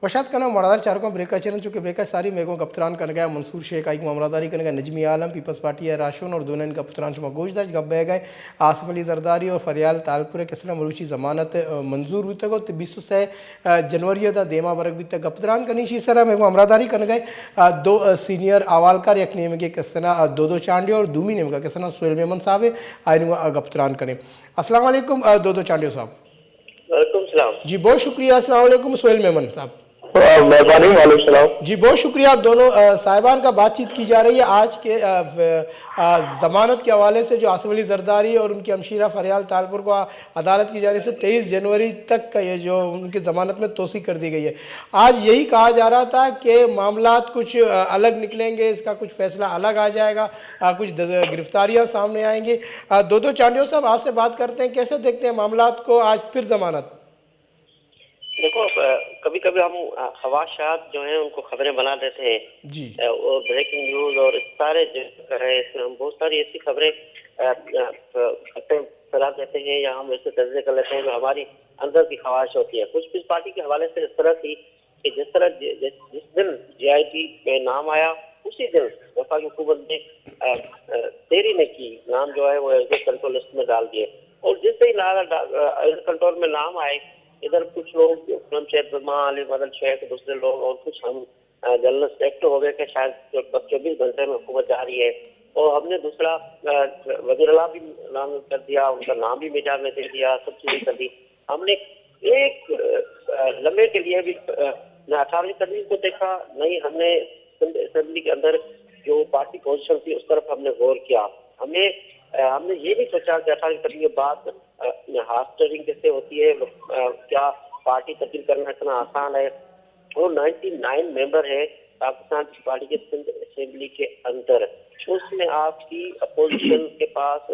वशात कना मरादार चारकों ब्रेका चरण चुके ब्रेका सारी मेगों कप्तान कन गया मंसूर शेख आई ममरादारी कन गया नजमी आलम पीपल्स पार्टी है राशोन और दोनों इनका पुत्रान शुमा गोशदाज गब बह गए आसफ अली जरदारी और फरियाल तालपुर के सलम मरूची जमानत मंजूर हुई तक बीसों से जनवरी दा देमा बरक भी तक कप्तान कनी शी सर मेगो अमरादारी कन गए दो सीनियर अवालकार एक नेम के किसना दो चांडियो और दूमी नेम का किसना सोहेल मेमन साहब आइन कप्तान कने अस्सलाम वालेकुम दो चांडियो साहब। वालेकुम सलाम जी बहुत शुक्रिया। अस्सलाम वालेकुम सोहेल मेमन साहब। मेहरबानी। वालेकुम सलाम जी बहुत शुक्रिया। आप दोनों साहिबान का बातचीत की जा रही है आज के ज़मानत के हवाले से जो आसफ अली जरदारी और उनकी हमशीरा फरियाल तालपुर को अदालत की जानिब से 23 जनवरी तक का ये जो उनकी ज़मानत में तोसी कर दी गई है। आज यही कहा जा रहा था कि मामलात कुछ अलग निकलेंगे, इसका कुछ फैसला अलग आ जाएगा, कुछ गिरफ्तारियाँ सामने आएंगी। दो चांडियो साहब आपसे बात करते हैं, कैसे देखते हैं मामलात को आज फिर ज़मानत? देखो, कभी कभी हम खवाशात जो हैं उनको खबरें बना देते हैं जी, और ब्रेकिंग न्यूज और सारे जो है इसमें हम बहुत सारी ऐसी खबरें फैला देते हैं या हम ऐसे तर्जे कर लेते हैं जो हमारी अंदर की ख्वाहिश होती है। कुछ पार्टी के हवाले से इस तरह थी कि जिस तरह जिस दिन JIT में नाम आया उसी दिन वफाकी हुकूमत ने देरी ने की, नाम जो है वो एग्जिट कंट्रोल लिस्ट में डाल दिए और जिससे ही कंट्रोल में नाम आए इधर कुछ लोग शेख अली मदन शेख, दूसरे लोग और कुछ हम जनरल सेक्टर हो गए कि शायद 24 घंटे में हुकूमत जा रही है और हमने दूसरा वज़ीर-ए-आला भी नाम कर दिया, उनका नाम भी मीडिया में दे दिया, सब चीजें कर दी। हमने एक लम्हे के लिए भी न 18वीं तदवीर को देखा, नहीं हमने असेंबली के अंदर जो पार्टी पोजीशन थी उस तरफ हमने गौर किया। हमने ये भी सोचा कि 18वीं तदवीर के बाद हाफ स्टेरिंग कैसे होती है, क्या पार्टी तब्दील करना इतना आसान है। वो 99 मेंबर है पाकिस्तान पार्टी के सिंध असेंबली के अंदर, उसमें आपकी अपोजिशन के पास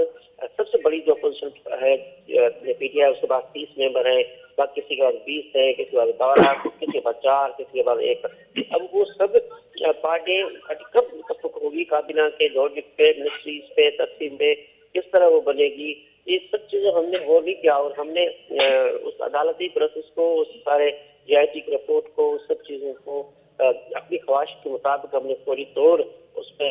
सबसे बड़ी जो अपोजिशन है PTI, उसके पास 30 मेंबर है, बाकी किसी के पास 20 है, किसी के पास 12, किसी के पास 4, किसी के पास 1। अब वो सब पार्टी कब होगी, काबीना के दौर पे, मिनिस्ट्रीज पे, तकसीम पे किस तरह वो बनेगी, ये सब चीजें हमने गौर भी किया और हमने उस अदालती प्रोसेस को, उस सारे JIT की रिपोर्ट को, उस सब चीजों को अपनी ख्वाहिश के मुताबिक हमने पूरी तौर उस पर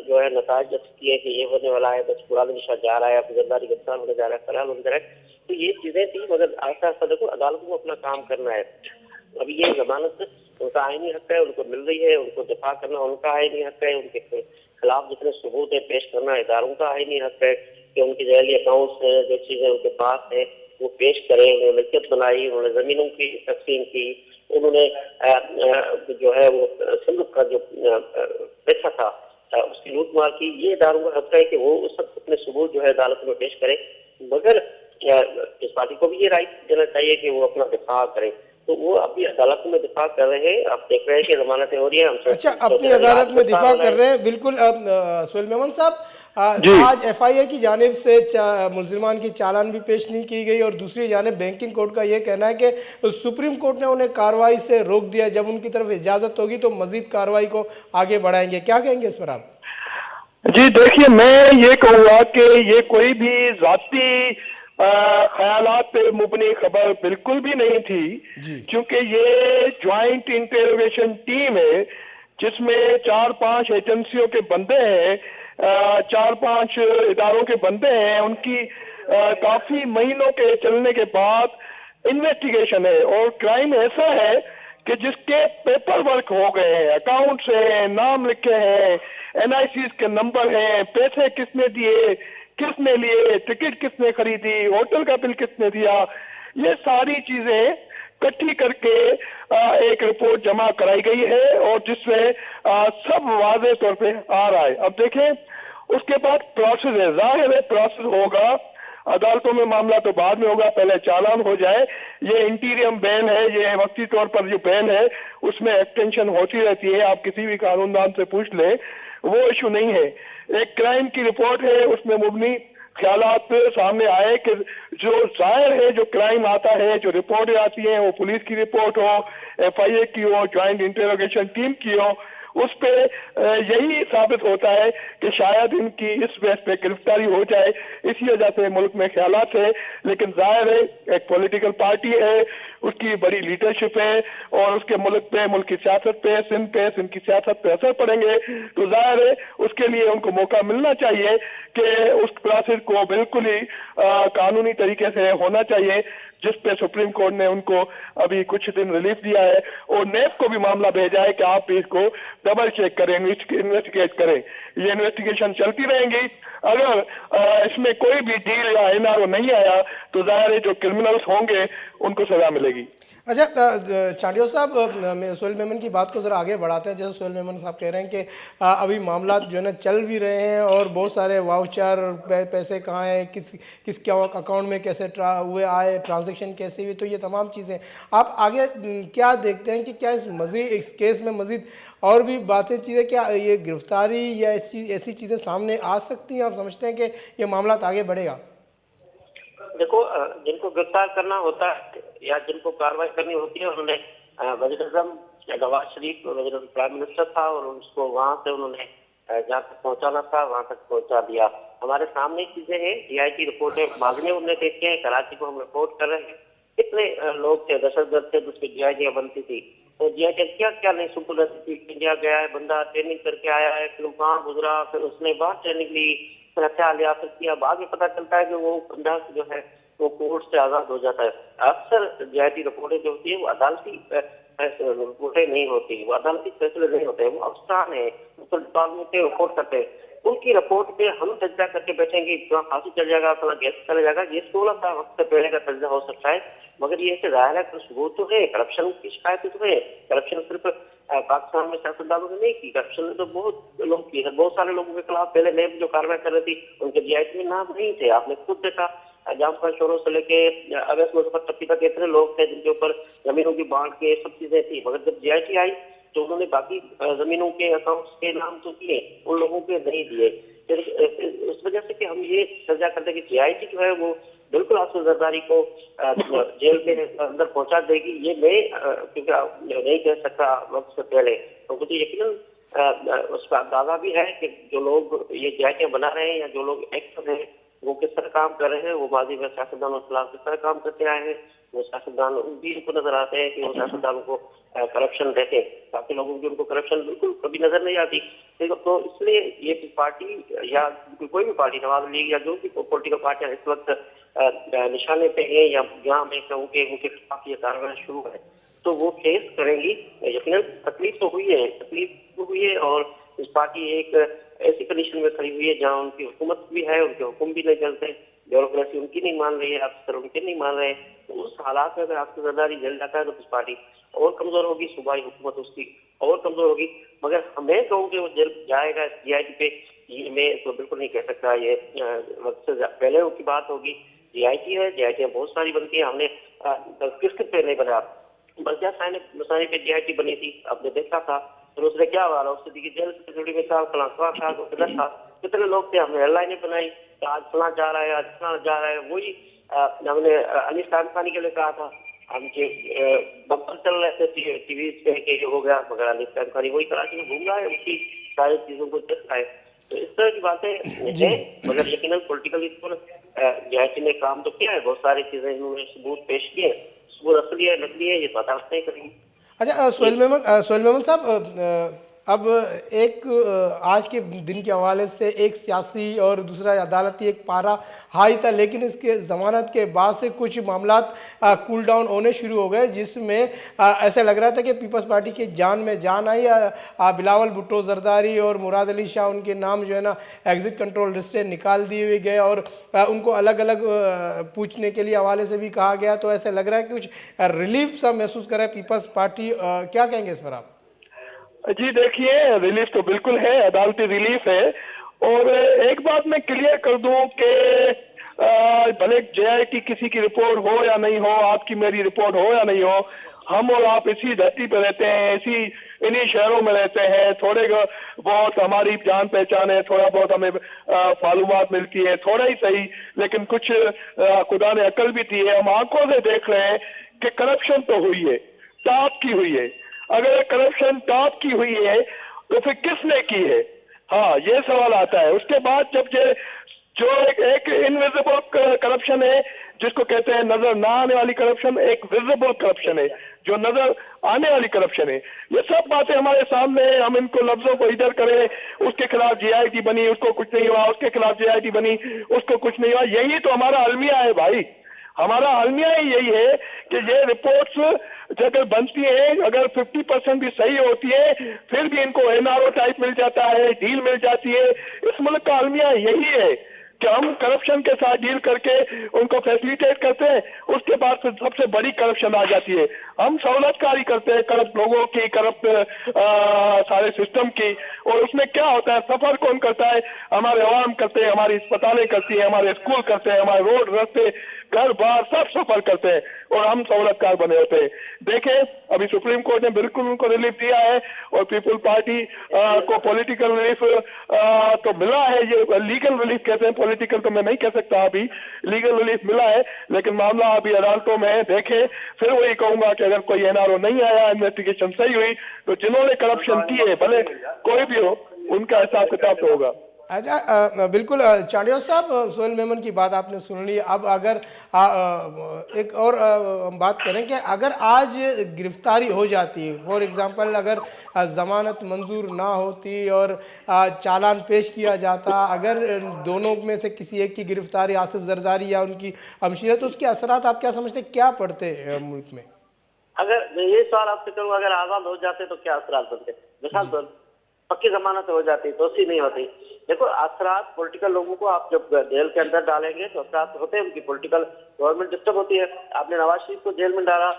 जो है नताज किए कि ये होने वाला है, बस पुराना निशा जा रहा है, अब जरदारी गिरफ्तार होने जा रहा है, फरार होने जा रहा है। तो ये चीजें थी, मगर आहिस्ता आहिस्ता देखो अदालतों को अपना काम करना है। अभी ये जमानत उनका आईनी हक है, उनको मिल रही है, उनको दिफा करना उनका आईनी हक है, उनके खिलाफ जितने सबूत है पेश करना इदारों का आईनी हक है कि उनकी जैली अकाउंट्स है, जो चीजें उनके पास है वो पेश करें। उन्होंने मिल्कियत बनाई, उन्होंने जमीनों की तकसीम की, उन्होंने जो है वो सिंध का जो पैसा था उसकी लूट मार की। ये इदारों का हक है कि वो उस सब अपने सबूत जो है अदालत में पेश करें, मगर इस पार्टी को भी ये राइट देना चाहिए कि वो अपना दिफा करें। तो वो अभी अदालत में दिफा कर रहे हैं, आप देख रहे हैं कि जमानतें हो रही है। अच्छा, अपनी अदालत में दिफा कर रहे हैं, बिल्कुल। सोहेल मेमन साहब, आज FIA की जानिब से मुल्जिमान की चालान भी पेश नहीं की गई और दूसरी जानिब बैंकिंग कोर्ट का ये कहना है कि सुप्रीम कोर्ट ने उन्हें कार्रवाई से रोक दिया, जब उनकी तरफ इजाज़त होगी तो मजीद कार्रवाई को आगे बढ़ाएंगे। क्या कहेंगे इस पर आप? जी देखिए, मैं ये कहूँगा कि ये कोई भी जाती ख्यालात पे मुबनी खबर बिल्कुल भी नहीं थी, क्योंकि ये ज्वाइंट इंटरोगेशन टीम है जिसमें 4-5 एजेंसियों के बंदे हैं, 4-5 इदारों के बंदे हैं। उनकी काफी महीनों के चलने के बाद इन्वेस्टिगेशन है और क्राइम ऐसा है कि जिसके पेपर वर्क हो गए हैं, अकाउंट्स हैं, नाम लिखे हैं, NICs के नंबर हैं, पैसे किसने दिए, किसने लिए, टिकट किसने खरीदी, होटल का बिल किसने दिया, ये सारी चीजें इकट्ठी करके एक रिपोर्ट जमा कराई गई है और जिसमें सब वाज़ेह तौर पे आ रहा है। अब देखें, उसके बाद प्रोसेस है, जाहिर है प्रोसेस होगा, अदालतों में मामला तो बाद में होगा, पहले चालान हो जाए। ये इंटीरियम बैन है, ये वक्ती तौर पर जो बैन है उसमें एक्सटेंशन होती रहती है, आप किसी भी कानूनदान से पूछ लें, वो इशू नहीं है। एक क्राइम की रिपोर्ट है, उसमें मुबनी ख्यालात सामने आए कि जो जाहिर है जो क्राइम आता है, जो रिपोर्टें आती हैं, वो पुलिस की रिपोर्ट हो, FIA की हो, ज्वाइंट इंटरोगेशन टीम की हो, उस पे यही साबित होता है कि शायद इनकी इस बेस पे गिरफ्तारी हो जाए, इसी वजह से मुल्क में ख्यालात है। लेकिन जाहिर है एक पॉलिटिकल पार्टी है, उसकी बड़ी लीडरशिप है और उसके मुल्क पे, मुल्क की सियासत पे, सिंध की सियासत पे असर पड़ेंगे, तो जाहिर है उसके लिए उनको मौका मिलना चाहिए कि उस प्रोसेस को बिल्कुल ही कानूनी तरीके से होना चाहिए, जिस पे सुप्रीम कोर्ट ने उनको अभी कुछ दिन रिलीफ दिया है और नेब को भी मामला भेजा है कि आप भी इसको डबल चेक करें, इन्वेस्टिगेट करें। ये इन्वेस्टिगेशन चलती रहेंगी। अगर इसमें कोई भी डील या एनआरओ नहीं आया तो जाहिर है जो क्रिमिनल्स होंगे उनको सजा मिलेगी। अच्छा, चांडियो साहब, सोहेल मेमन की बात को ज़रा आगे बढ़ाते हैं। जैसे सोहेल मेमन साहब कह रहे हैं कि अभी मामला जो है ना चल भी रहे हैं और बहुत सारे वाउचर, पैसे कहाँ हैं, किस क्या अकाउंट में कैसे हुए आए, ट्रांजैक्शन कैसे हुई, तो ये तमाम चीज़ें आप आगे क्या देखते हैं कि क्या इस केस में मज़ीद और भी बातें चीज़ें, क्या ये गिरफ्तारी या ऐसी चीज़ें सामने आ सकती हैं? आप समझते हैं कि ये मामला आगे बढ़ेगा? देखो, जिनको गिरफ्तार करना होता है या जिनको कार्रवाई करनी होती है, उन्होंने वज़ीर-ए-आज़म नवाज शरीफ प्राइम मिनिस्टर था और उसको वहां से उन्होंने जहाँ तक पहुंचाना था वहां तक पहुंचा दिया। हमारे सामने चीजें हैं, DIT रिपोर्टें मांगने उन्होंने देखे हैं, कराची को हम रिपोर्ट कर रहे हैं। कितने लोग थे, दहशतगर्द थे जिसकी DIT बनती थी, तो DIT क्या क्या नहीं सुपुर्द थी। इंडिया गया है बंदा, ट्रेनिंग करके आया है, फिर वहां गुजरा, फिर उसने बाहर ट्रेनिंग ली, फिर हथियार लिया, फिर किया। बाद में पता चलता है कि वो बंदा जो है वो कोर्ट से आजाद हो जाता है। अक्सर DIT रिपोर्टें जो होती है वो अदालती रिपोर्टें नहीं होती, वो अदालती फैसले नहीं होते, वो अफसरान है, तो डिपार्टमेंट के रिपोर्ट करते हैं। उनकी रिपोर्ट पे हम चर्चा करके बैठेंगे, फांसी चल जाएगा, थोड़ा गैस चला जाएगा, ये 16 वक्त से पहले का चर्चा हो सकता है। मगर ये जाहिर है कुछ सबूत तो है, करप्शन की शिकायत तो है। करप्शन सिर्फ पाकिस्तान में सियासतदानों ने नहीं की, करप्शन तो बहुत लोग की है। बहुत सारे लोगों के खिलाफ पहले नेब जो कार्रवाई कर रही थी उनके DIT में नाम नहीं थे। आपने खुद देखा, जामखान शोरों से लेके अवैध मुजफ्फर तक इतने लोग थे जिनके ऊपर जमीनों की बांट के सब चीजें थी। मगर जब DIT आई तो उन्होंने बाकी जमीनों के अकाउंट्स के नाम तो दिए, उन लोगों के नहीं दिए। फिर इस वजह से कि हम ये चर्चा करते हैं कि DIT जो है वो बिल्कुल आसिफ जरदारी को जेल के अंदर पहुंचा देगी, ये मैं क्योंकि नहीं कह सकता वक्त से पहले, तो मुझे यकीनन उसका अंदाजा भी है कि जो लोग ये DIT बना रहे हैं या जो लोग एक्टर हैं वो किस तरह काम कर रहे हैं, वो माजी में सियासतदानों के खिलाफ किस तरह काम करते आए हैं। वो सियासतदान भी उनको नजर आते हैं कि वो सियासतदानों को करप्शन देते, बाकी लोगों की उनको करप्शन बिल्कुल कभी नजर नहीं आती। तो इसलिए ये पार्टी या कोई भी पार्टी, नवाज लीग या जो भी पॉलिटिकल पार्टियां इस वक्त निशाने पे है या जहाँ मैं कहूँ कि उनके खिलाफ ये कार्रवाई शुरू है, तो वो फेस करेंगी। यकीनन तकलीफ तो हुई है, और इस पार्टी एक ऐसी कंडीशन में खड़ी हुई है जहाँ उनकी हुकूमत भी है, उनके हुक्म भी नहीं चलते, ब्यूरोक्रेसी उनकी नहीं मान रही है, अफसर उनके नहीं मान रहे। तो उस हालात में अगर आपकी जरदारी जल जाता है तो इस पार्टी और कमजोर होगी, सूबाई हुकूमत उसकी और कमजोर होगी। मगर हमें कहूँ कि वो जल जाएगा DIT पे, ये मैं तो बिल्कुल नहीं कह सकता। ये वक्त से पहले की बात होगी। DIT है, DIT बहुत सारी बनती है, हमने किस पे नहीं बना। बल्कि साइने पे DIT बनी थी, आपने देखा था। फिर उसने क्या हुआ, उससे देखिए जेल कचौड़ी में था, कितने लोग थे, हमने एयरलाइनें बनाई, आज फला जा रहा है, आज फला जा रहा है। वही हमने अली खानी के लिए कहा था, हम बम्पर चल रहे थे TV पे कि ये हो गया, मगर अली खानी वही कराची में घूम रहा है, उसी सारी चीजों को देख रहा है। तो इस तरह की बातें हैं, मगर यकीनन पोलिटिकली DIT ने काम तो किया है, बहुत सारी चीजें इन्होंने सबूत पेश किए, सबूत असली है नकली है ये तो अदालत नहीं करेंगी। अच्छा, सोहेल मेमन साहब, अब एक आज के दिन के हवाले से एक सियासी और दूसरा अदालती एक पारा हाई था, लेकिन इसके ज़मानत के बाद से कुछ मामलात कूल डाउन होने शुरू हो गए, जिसमें ऐसा लग रहा था कि पीपल्स पार्टी की जान में जान आई। बिलावल भुट्टो जरदारी और मुराद अली शाह, उनके नाम जो है ना एग्जिट कंट्रोल लिस्ट से निकाल दिए गए और उनको अलग अलग पूछने के लिए हवाले से भी कहा गया। तो ऐसा लग रहा है कि कुछ रिलीफ सा महसूस कर रहा है पीपल्स पार्टी, क्या कहेंगे इस पर आप? जी देखिए, रिलीफ तो बिल्कुल है, अदालती रिलीफ है। और एक बात मैं क्लियर कर दूं कि भले DIT किसी की रिपोर्ट हो या नहीं हो, आपकी मेरी रिपोर्ट हो या नहीं हो, हम और आप इसी धरती पर रहते हैं, इन्हीं शहरों में रहते हैं, थोड़े बहुत हमारी जान पहचान है, थोड़ा बहुत हमें मालूमात मिलती है, थोड़ा ही सही, लेकिन कुछ खुदा ने अकल भी दी है। हम आंखों से देख रहे हैं कि करप्शन तो हुई है, टॉप की हुई है। अगर करप्शन टॉप की हुई है तो फिर किसने की है? हाँ, ये सवाल आता है। उसके बाद जब ये जो एक इनविजिबल करप्शन है, जिसको कहते हैं नजर ना आने वाली करप्शन, एक विजिबल करप्शन है जो नजर आने वाली करप्शन है। ये सब बातें हमारे सामने है, हम इनको लफ्जों को इधर करें, उसके खिलाफ जीआईटी बनी, उसको कुछ नहीं हुआ, उसके खिलाफ जीआईटी बनी, उसको कुछ नहीं हुआ। यही तो हमारा अलमिया है भाई, हमारा अलमिया ही यही है कि ये रिपोर्ट्स अगर बनती है, अगर 50% भी सही होती है, फिर भी इनको एनआरओ टाइप मिल जाता है, डील मिल जाती है। इस मुल्क का अलमिया यही है कि हम करप्शन के साथ डील करके उनको फैसिलिटेट करते हैं, उसके बाद फिर सबसे बड़ी करप्शन आ जाती है। हम सहूलतकारी करते हैं करप्ट लोगों की, करप्ट सारे सिस्टम की, और उसमें क्या होता है, सफर कौन करता है? हमारे अवाम करते हैं, हमारी अस्पतालें करती हैं, हमारे स्कूल करते हैं, हमारे रोड रास्ते घर बार सब सफर करते हैं, और हम सहूलतकार बने होते हैं। देखें, अभी सुप्रीम कोर्ट ने बिल्कुल उनको रिलीफ दिया है, और पीपल पार्टी को पॉलिटिकल रिलीफ तो मिला है। ये लीगल रिलीफ कहते हैं, पॉलिटिकल तो मैं नहीं कह सकता, अभी लीगल रिलीफ मिला है, लेकिन मामला अभी अदालतों में है। देखें, फिर वही कहूंगा कि अगर कोई एनआरओ नहीं आया, इन्वेस्टिगेशन सही हुई, तो जिन्होंने करप्शन की है, भले कोई भी हो, उनका हिसाब किताब तो होगा। अच्छा, बिल्कुल चांडिया साहब, सोहेल मेमन की बात आपने सुन ली। अब अगर एक और बात करें कि अगर आज गिरफ्तारी हो जाती, फॉर एग्जांपल अगर ज़मानत मंजूर ना होती और चालान पेश किया जाता, अगर दोनों में से किसी एक की गिरफ्तारी, आसिफ जरदारी या उनकी अमशीरत, तो उसके असरात आप क्या समझते, क्या पड़ते मुल्क में? अगर मैं ये सवाल आपसे करूँ, अगर आजाद हो जाते तो क्या असरात बनते? मिसाल पक्की जमानत हो जाती, दोषी नहीं होती। देखो, असरात पॉलिटिकल लोगों को आप जब जेल के अंदर डालेंगे तो असरात होते हैं, उनकी पॉलिटिकल गवर्नमेंट डिस्टर्ब होती है। आपने नवाज शरीफ को जेल में डाला,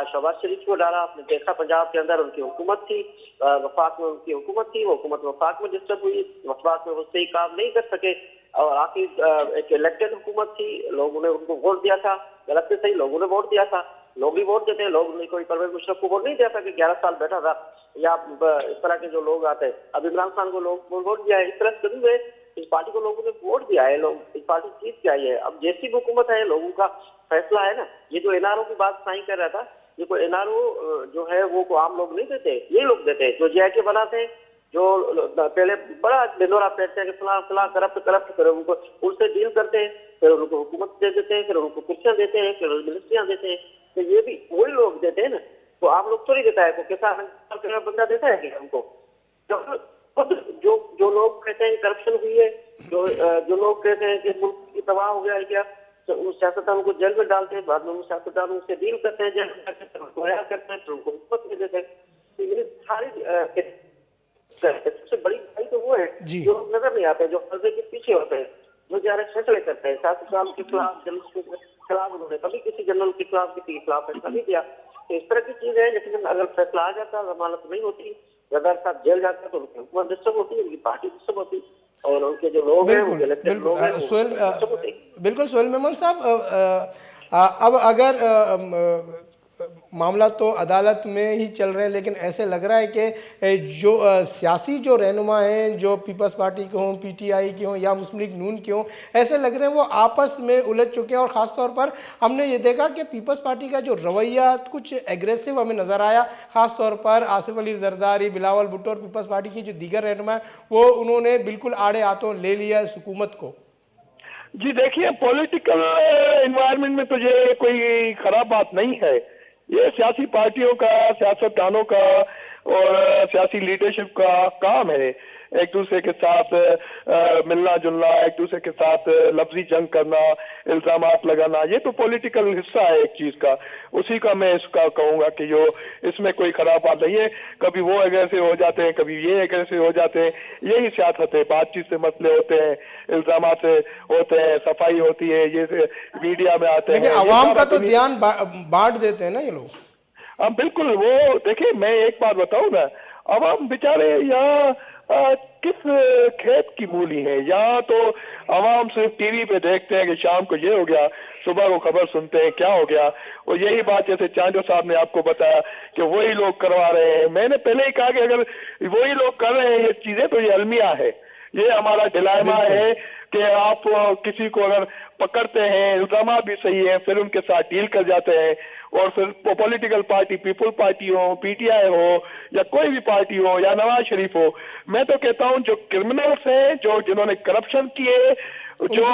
शहबाज शरीफ को डाला, आपने देखा पंजाब के अंदर उनकी हुकूमत थी, वफाक में उनकी हुकूमत थी, वो हुकूमत वफाक में डिस्टर्ब हुई, वफाक में वो सही काम नहीं कर सके, और आखिर एक इलेक्टेड हुकूमत थी, लोगों ने उनको वोट दिया था, गलत से सही लोगों ने वोट दिया था, लोग भी वोट देते हैं, लोग कोई परवेज मुशर्रफ को वोट नहीं दिया था कि 11 साल बैठा था, या इस तरह के जो लोग आते हैं। अब इमरान खान को लोग वोट दिया है, इस तरह से इस पार्टी को लोगों ने वोट दिया है, लोग इस पार्टी जीत के आई है। अब जैसी हुकूमत है, लोगों का फैसला है ना। ये जो एनआरओ की बात साइन कर रहा था, ये कोई एनआरओ जो है वो आम लोग नहीं देते, ये लोग देते हैं जो जीआईटी बनाते हैं, जो पहले बड़ा ढिंढोरा पीटते हैं कि फला करप्ट करो, उनको उनसे डील करते हैं, फिर उनको हुकूमत दे देते हैं, फिर उनको कुर्सियां देते हैं, फिर मिनिस्ट्रियां देते हैं। तो ये भी वही लोग देते हैं ना, तो आप लोग थोड़ी देता है, को किसान बंदा देता है कि हमको? जो लोग कहते हैं करप्शन हुई है, जो लोग कहते हैं कि मुल्क की तबाह हो गया है क्या, तो उस सियासतदान को जेल में डालते हैं, बाद में उस सियासतदान उनसे डील करते हैं, जेल करते हैं, फिर उनको हुकूमत दे देते हैं। तो ये सारी सबसे बड़ी भाई तो वो है जो नजर नहीं आते, जो पर्दे के पीछे होते हैं, जो जा रहे फैसले करते हैं। साथ के खिलाफ, जर्नलिस्ट के खिलाफ उन्होंने कभी किसी जनरल के खिलाफ, किसी के खिलाफ फैसला नहीं किया। तो इस तरह की चीज है। लेकिन अगर फैसला आ जाता, जमानत नहीं होती, जरदार साहब जेल जाते, तो उनकी हुकूमत डिस्टर्ब होती, उनकी पार्टी डिस्टर्ब होती, और उनके जो लोग हैं, उनके इलेक्टेड लोग हैं, बिल्कुल सोहेल मेमन साहब, अब अगर मामला तो अदालत में ही चल रहे हैं, लेकिन ऐसे लग रहा है कि जो सियासी जो रहनुमा हैं, जो पीपल्स पार्टी के हों, पीटीआई के हों या मुस्लिम लीग नून के हों, ऐसे लग रहे हैं वो आपस में उलझ चुके हैं। और ख़ास तौर पर हमने ये देखा कि पीपल्स पार्टी का जो रवैया कुछ एग्रेसिव हमें नज़र आया, ख़ास तौर पर आसिफ अली जरदारी, बिलावल भुट्टो और पीपल्स पार्टी की जो दीगर रहनुमा है, वो उन्होंने बिल्कुल आड़े हाथों ले लिया इस हुकूमत को। जी देखिए, पॉलिटिकल एनवायरनमेंट में तो ये कोई खराब बात नहीं है। ये सियासी पार्टियों का, सियासतदानों का और सियासी लीडरशिप का काम है एक दूसरे के साथ मिलना जुलना, एक दूसरे के साथ लफ्जी जंग करना, इल्जामात लगाना। ये तो पॉलिटिकल हिस्सा है एक चीज का, उसी का मैं इसका कहूंगा कि जो इसमें कोई खराब बात नहीं है। कभी वो एग्रेसिव हो जाते हैं, कभी ये एग्रेसिव हो जाते हैं, यही सियासत है। बातचीत से मसले होते हैं, इल्जामात से होते हैं, सफाई होती है, ये से मीडिया में आते हैं। लेकिन अवाम का तो ध्यान बांट देते हैं ना ये लोग। हाँ बिल्कुल। वो देखिए, मैं एक बात बताऊं ना, अवाम बेचारे यहाँ किस खेत की मूली है। यहाँ तो अवाम सिर्फ टीवी पे देखते हैं कि शाम को ये हो गया, सुबह को खबर सुनते हैं क्या हो गया। और यही बात जैसे चांडो साहब ने आपको बताया कि वही लोग करवा रहे हैं। मैंने पहले ही कहा कि अगर वही लोग कर रहे हैं ये चीजें, तो ये अलमिया है। ये हमारा डिलेमा है कि आप किसी को अगर पकड़ते हैं, इल्जाम भी सही है, फिर उनके साथ डील कर जाते हैं और फिर पॉलिटिकल पार्टी, पीपल पार्टी हो, पीटीआई हो या कोई भी पार्टी हो या नवाज शरीफ हो, मैं तो कहता हूं जो क्रिमिनल्स हैं, जो जिन्होंने करप्शन किए, जो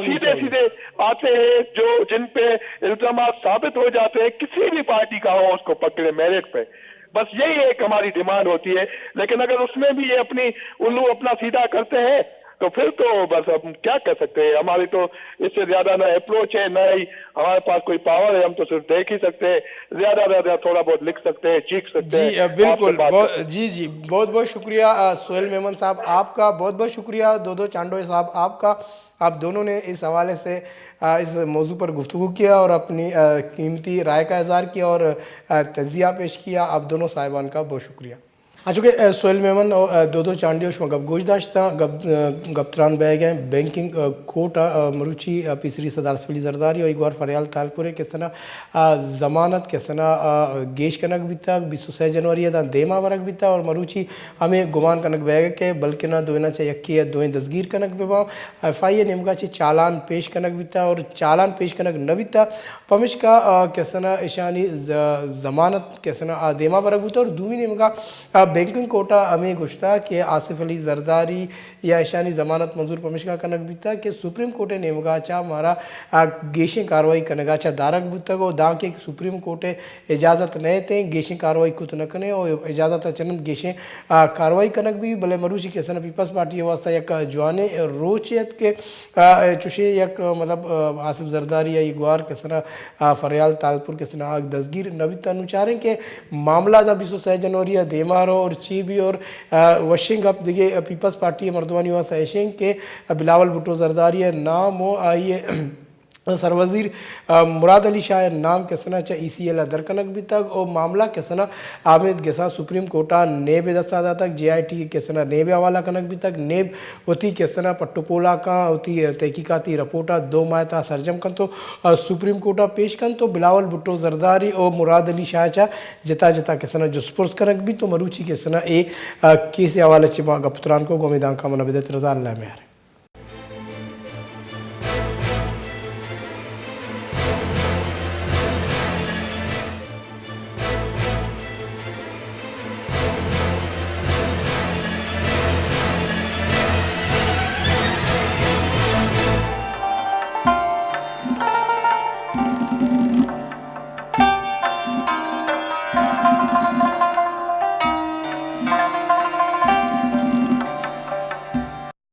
सीधे सीधे आते हैं, जो जिन पे इल्जाम साबित हो जाते हैं, किसी भी पार्टी का हो उसको पकड़े मेरिट पे। बस यही एक हमारी डिमांड होती है। लेकिन अगर उसमें भी ये अपनी उल्लू अपना सीधा करते हैं तो फिर तो बस हम क्या कह सकते हैं, हमारी तो इससे ज्यादा ना अप्रोच है, ना ही हमारे पास कोई पावर है। हम तो सिर्फ देख ही सकते हैं, ज्यादा थोड़ा बहुत लिख सकते हैं, चीख सकते हैं। जी बिल्कुल, जी बहुत बहुत शुक्रिया सोहेल मेमन साहब आपका, बहुत बहुत शुक्रिया दो चांडोई साहब आपका। आप दोनों ने इस हवाले से इस मौजू पर गुफ्तगू किया और अपनी कीमती राय का इज़हार किया और तजिया पेश किया। आप दोनों साहिबान का बहुत शुक्रिया। चूँकि सोहेल मेमन और दो चांडी उसमें गप गोश दाश्ता गप्तरान बह गए बैंकिंग कोर्ट मरूची पीसरी सदार सफली जरदारी और एक बार फरियाल तालपुरे किस तरह जमानत किस तरह गेश कनक बीता 26 जनवरी दा देमा वरक बीता और मरूची हमें गुमान कनक बह के बल्कि ना दोना चे यक्की या दोएं दसगीर कनक बेबा FIA निमका चे चालान पेश कनक बीता और चालान पेश कनक न बीता पमिश का किस तरह ईशानी जमानत किस तरह देमा वरक बीता और दूमी निमका बैंकिंग कोटा हमें गुश्ता कि आसिफ अली जरदारी या ईशानी जमानत मंजूर पमिशका कनक बीता कि सुप्रीम कोर्टे नेमगाचा मारा गेशें कार्रवाई कनगाचा दारक बुतक और दा के सुप्रीम कोर्टे इजाज़त नए थे गेशें कार्रवाई कुत न कने और इजाज़त चनंद गेशें कार्रवाई कनक भी भले मरूची के सन पीपल्स पार्टी वास्ता यक जवाने रोचियत के चुशे यक मतलब आसिफ जरदारी या इगवार के सना फरियाल तालपुर के सना दसगीर नबीता अनुचारें के मामला दा 26 जनवरी देमारो और चीबी और वशिंग अप दिगे पीपल्स पार्टी मर्दवानी वास्ता ऐशें के बिलावल भुट्टो जरदारी नाम हो आइए सरवजीर मुराद अली शाह नाम के सना चा ECL दरकनक भी तक और मामला के सना आमिद गेसा सुप्रीम कोर्टा नेब दस्तादा तक JIT के सना नेब हवाला कनक भी तक नेब होती के सना पट्टोपोला का होती तहकीकाती रिपोर्टा 2 माह था सरजम कन तो सुप्रीम कोर्टा पेश कन तो बिलावल भुट्टो जरदारी और मुराद अली शाह चा जता के सना जुस्पुर्स कनक भी तो मरूची के सना ए केस हवाले चिमा गपुत्रान को गोमिदान का मन बिदत रजा अल्लाह में